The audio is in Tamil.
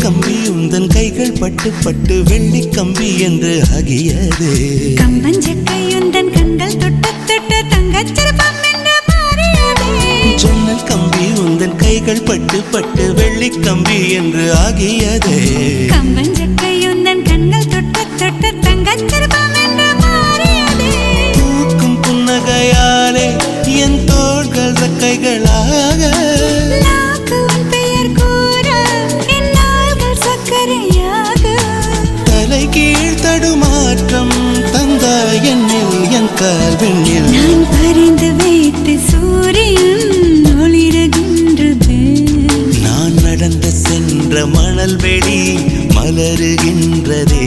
கம்பி உந்தன் கைகள் பட்டு பட்டு வெள்ளி கம்பி என்று ஆகியது. கம்பஞ்சக்கை உந்தன் கண்கள் தொட்டு தொட்டு தங்கச்சிற்பம் என்று மாறியது. ஜன்னல் கம்பி உந்தன் கைகள் பட்டு பட்டு வெள்ளி கம்பி என்று ஆகியது. கம்பஞ்சக்கை உந்தன் கண்கள் தொட்டு தொட்டு தங்கச்சிற்பம் என்று மாறியது. பூக்கும் புன்னகையாலே என் தோள்கள் ரெக்கைகளாக, நாக்கு உன் பெயர் கூற என் நாள்கள் சர்க்கரையாக. தலை கீழ் தடுமாற்றம் தந்தாய் என்னில் என் கால்வெண்ணில். நான் பறிந்து வைத்து சூரியன் ஒளிருகின்றது. நான் நடந்து சென்ற மணல் வெளி மலருகின்றதே.